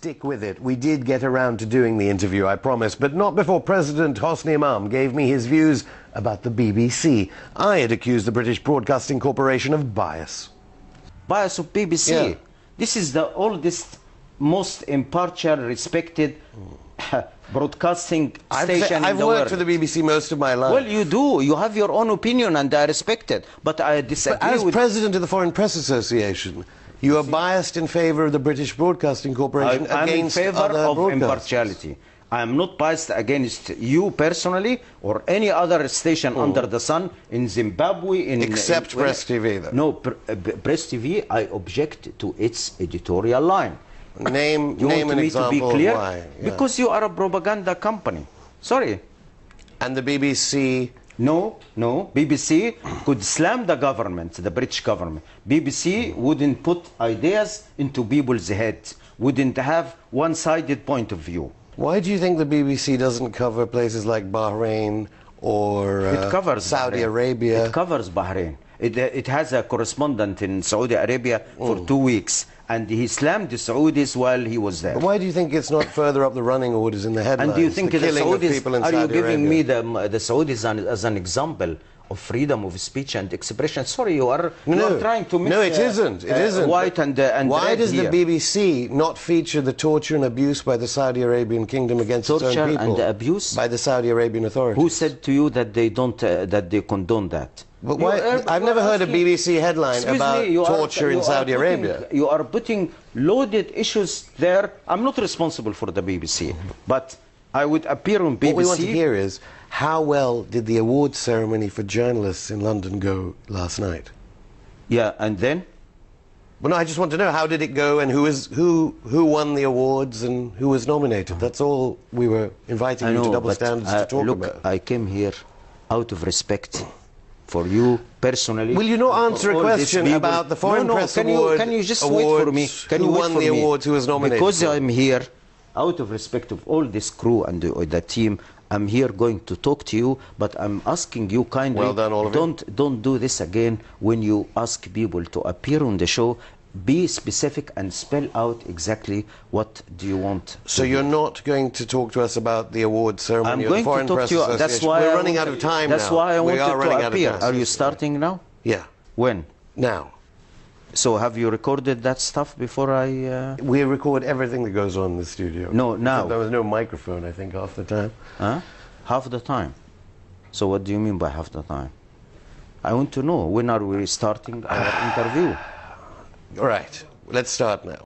stick with it. We did get around to doing the interview, I promise, but not before President Hosni Emam gave me his views about the BBC. I had accused the British Broadcasting Corporation of bias. Bias of BBC? Yeah. This is the oldest, most impartial, respected broadcasting station in the world. I've worked for the BBC most of my life. Well, you do. You have your own opinion and I respect it. But I disagree as president of the Foreign Press Association, you are biased in favor of the British Broadcasting Corporation against I'm in favor of impartiality. I am not biased against you personally or any other station under the sun in Zimbabwe. Except Press TV, though. No, Press TV, I object to its editorial line. Name you an want me example to be clear? Of why? Yeah. Because you are a propaganda company. Sorry. And the BBC? No. BBC could slam the government, the British government. BBC wouldn't put ideas into people's heads, wouldn't have one-sided point of view. Why do you think the BBC doesn't cover places like Bahrain or it covers Saudi Bahrain. Arabia? It covers Bahrain. It has a correspondent in Saudi Arabia for 2 weeks, and he slammed the Saudis while he was there. But why do you think it's not further up the running orders in the headlines? And do you think the Saudis, are you giving me the Saudis as an example of freedom of speech and expression? Sorry, you are trying to mix no, it isn't. It isn't. White and why red does here. the BBC not feature the torture and abuse by the Saudi Arabian kingdom against its own people? Torture and abuse? By the Saudi Arabian authorities. Who said to you that they don't that they condone that? But why? I've never heard a BBC headline about torture in Saudi Arabia. You are putting loaded issues there. I'm not responsible for the BBC, but I would appear on BBC. What we want to hear is, how well did the awards ceremony for journalists in London go last night? Yeah, and then? Well, no, I just want to know, how did it go and who won the awards and who was nominated? That's all we were inviting you to Double Standards to talk about. I came here out of respect for you personally. Will you not answer a question about the Foreign Press Award? Can you just wait for me? Who won the awards, who was nominated? Because I'm here, out of respect of all this crew and the team, I'm here going to talk to you, but I'm asking you kindly, well done, all of you. Don't do this again when you ask people to appear on the show. Be specific and spell out exactly what do you want. So you're not going to talk to us about the award ceremony of the Foreign Press Association? I'm going to talk to you. That's why we're running out of time now. That's why I wanted to appear. Are you starting now? Yeah. When? Now. So have you recorded that stuff before I... We record everything that goes on in the studio. No, now. There was no microphone, I think, half the time. Huh? Half the time? So what do you mean by half the time? I want to know, when are we starting our interview? All right, let's start now.